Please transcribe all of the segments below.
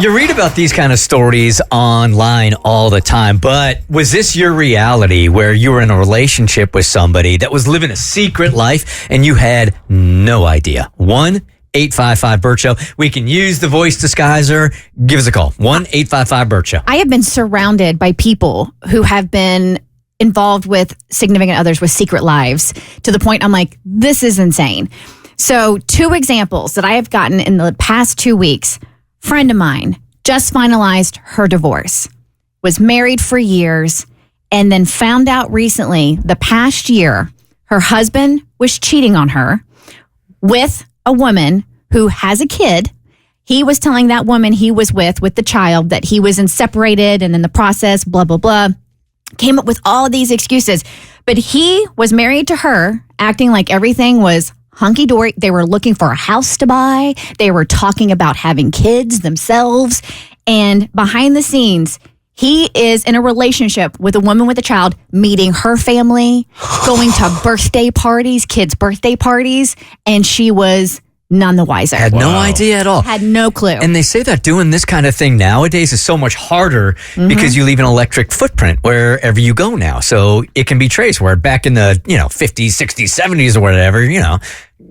You read about these kind of stories online all the time, but was this your reality where you were in a relationship with somebody that was living a secret life and you had no idea? 1-855-BERT Show. We can use the voice disguiser. Give us a call. 1-855-BERT Show. I have been surrounded by people who have been involved with significant others with secret lives to the point I'm like, this is insane. So 2 examples that I have gotten in the past 2 weeks. Friend of mine just finalized her divorce, was married for years, and then found out recently, the past year, her husband was cheating on her with a woman who has a kid. He was telling that woman he was with the child that he was separated and in the process, blah, blah, blah. Came up with all these excuses. But he was married to her, acting like everything was hunky-dory. They were looking for a house to buy. They were talking about having kids themselves. And behind the scenes, he is in a relationship with a woman with a child, meeting her family, going to birthday parties, kids' birthday parties, and she was none the wiser. Had no idea at all. Had no clue. And they say that doing this kind of thing nowadays is so much harder because you leave an electric footprint wherever you go now. So it can be traced, where back in the 50s, 60s, 70s or whatever,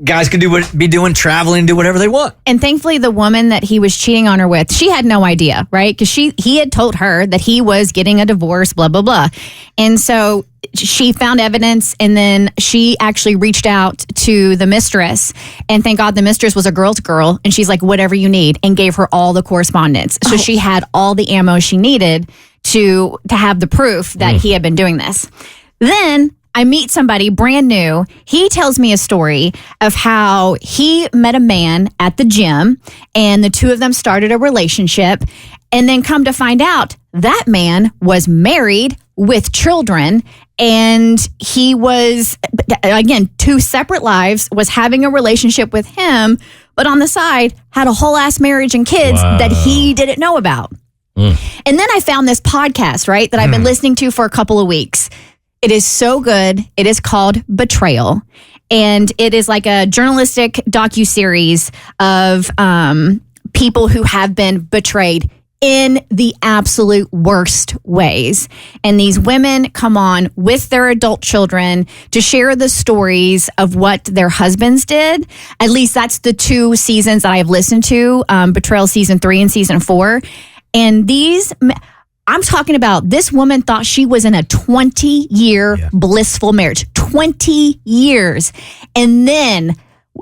guys can be doing traveling, do whatever they want. And thankfully, the woman that he was cheating on her with, she had no idea, right? Because he had told her that he was getting a divorce, blah, blah, blah. And so she found evidence, and then she actually reached out to the mistress. And thank God the mistress was a girl's girl. And she's like, whatever you need, and gave her all the correspondence. So she had all the ammo she needed to have the proof that he had been doing this. Then I meet somebody brand new. He tells me a story of how he met a man at the gym and the two of them started a relationship. And then come to find out that man was married with children, and he was, again, 2 separate lives, was having a relationship with him, but on the side had a whole ass marriage and kids that he didn't know about. And then I found this podcast, right, that I've been listening to for a couple of weeks. It is so good. It is called Betrayal. And it is like a journalistic docuseries of people who have been betrayed in the absolute worst ways. And these women come on with their adult children to share the stories of what their husbands did. At least that's the 2 seasons that I've listened to, Betrayal season 3 and season 4. And I'm talking about, this woman thought she was in a 20-year blissful marriage. 20 years. And then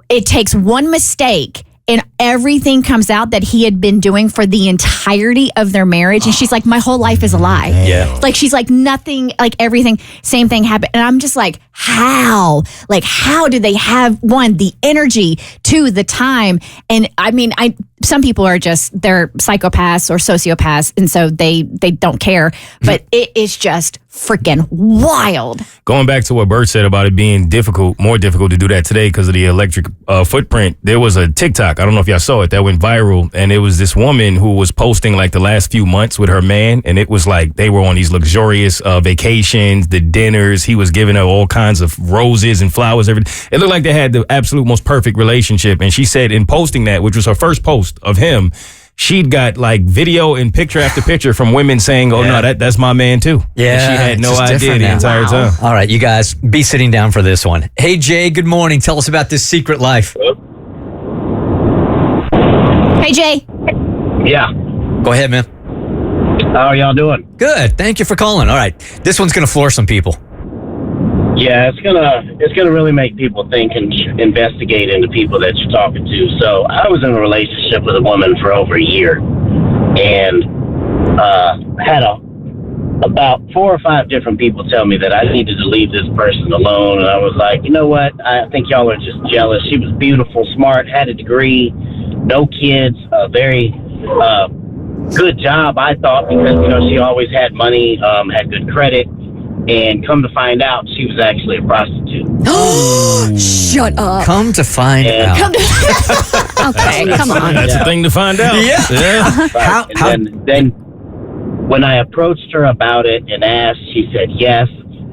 it takes one mistake and everything comes out that he had been doing for the entirety of their marriage. And she's like, my whole life is a lie. Yeah. Like, she's like, nothing, like everything, same thing happened. And I'm just like, how? Like, how do they have, the energy, 2, the time? And I mean, some people are just, they're psychopaths or sociopaths, and so they don't care. But it is just freaking wild. Going back to what Bert said about it being more difficult to do that today because of the electric footprint, there was a TikTok, I don't know if y'all saw it, that went viral, and it was this woman who was posting like the last few months with her man, and it was like they were on these luxurious vacations, the dinners, he was giving her all kinds of roses and flowers, everything. It looked like they had the absolute most perfect relationship, and she said in posting that, which was her first post of him, she'd got like video and picture after picture from women saying, oh, no, that's my man too. Yeah. And she had no idea the entire time. All right, you guys, be sitting down for this one. Hey, Jay, good morning. Tell us about this secret life. Hey, Jay. Yeah. Go ahead, man. How are y'all doing? Good. Thank you for calling. All right. This one's going to floor some people. Yeah, it's gonna really make people think and investigate into people that you're talking to. So I was in a relationship with a woman for over a year, and had about 4 or 5 different people tell me that I needed to leave this person alone. And I was like, you know what? I think y'all are just jealous. She was beautiful, smart, had a degree, no kids, a very good job, I thought, because she always had money, had good credit. And come to find out, she was actually a prostitute. Shut up. Come to find out. Okay, come on. That's a thing to find out. Yeah. Right. Then when I approached her about it and asked, she said yes.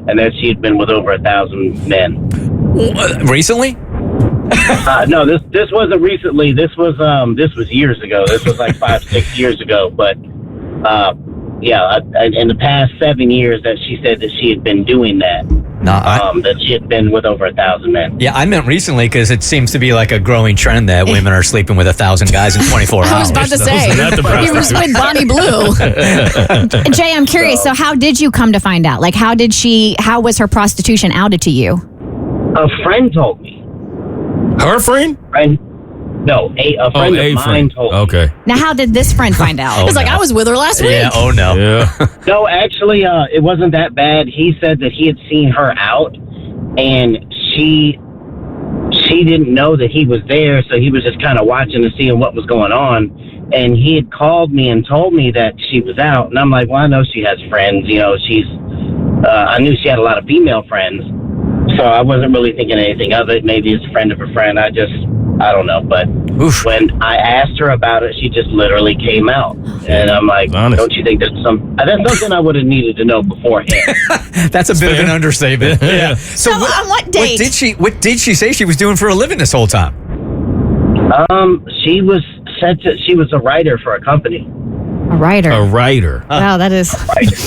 And then she had been with over 1,000 men. Recently? No, this wasn't recently. This was years ago. This was like 5-6 years ago. But yeah, in the past 7 years that she said that she had been doing that. No, that she had been with over 1,000 men. yeah, I meant recently because it seems to be like a growing trend that women are sleeping with 1,000 guys in 24 hours. I was about to say, he was with Bonnie Blue. Jay, I'm curious. So how did you come to find out? Like, how was her prostitution outed to you? A friend told me. Her friend? No, a friend of mine told me. Okay. Now, how did this friend find out? Oh, He's like, no. I was with her last week. Yeah, oh no. Yeah. No, actually, it wasn't that bad. He said that he had seen her out, and she didn't know that he was there, so he was just kind of watching and seeing what was going on. And he had called me and told me that she was out, and I'm like, well, I know she has friends. You know, I knew she had a lot of female friends, so I wasn't really thinking anything of it. Maybe it's a friend of a friend. I don't know, but Oof. when I asked her about it, she just literally came out, and I'm like, Honest. "Don't you think that's something I would have needed to know beforehand?" That's a bit of an understatement. Yeah. So on what date? What did she say she was doing for a living this whole time? She was she was a writer for a company. A writer. A writer. Wow, that is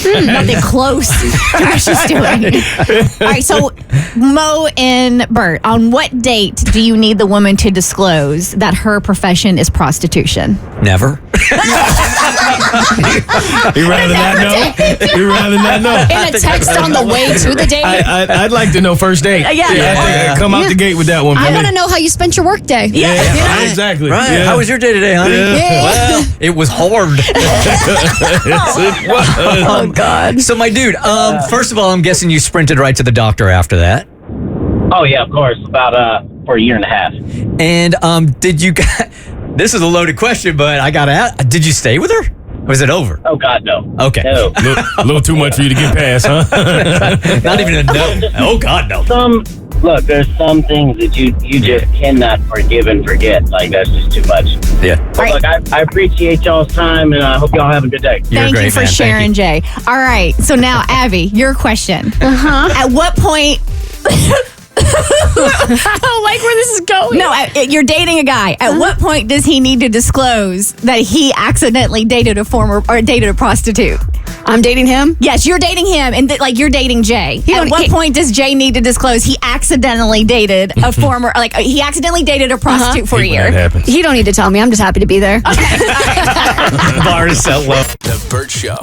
nothing close to what she's doing. All right, so Mo and Bert, on what date do you need the woman to disclose that her profession is prostitution? Never. You rather not know? You rather not know? In a text on the way to the date? I'd like to know first date. Yeah. I think come out the gate with that one for I me. want to know how you spent your work day. Yeah, right, exactly. Right. Yeah. How was your day today, honey? Yeah. Well, it was hard. Oh, God. So, my dude, first of all, I'm guessing you sprinted right to the doctor after that. Oh yeah, of course. About for a year and a half. And did you? This is a loaded question, but I gotta ask: did you stay with her? Or was it over? Oh God, no. Okay. No. A little too much for you to get past, huh? Not even a no. Oh God, no. There's some things that you just cannot forgive and forget. Like that's just too much. Yeah. But look, I appreciate y'all's time, and I hope y'all have a good day. You're Thank great, you for man. Thank sharing, you. Jay. All right, so now, Abby, your question. At what point... I don't like where this is going. No, you're dating a guy. At what point does he need to disclose that he accidentally dated a prostitute? I'm dating him. Yes, you're dating him, and you're dating Jay. At what point does Jay need to disclose he accidentally dated a former, he accidentally dated a prostitute for a Hate when year? that happens. He don't need to tell me. I'm just happy to be there. Bar is set low. The Bert Show.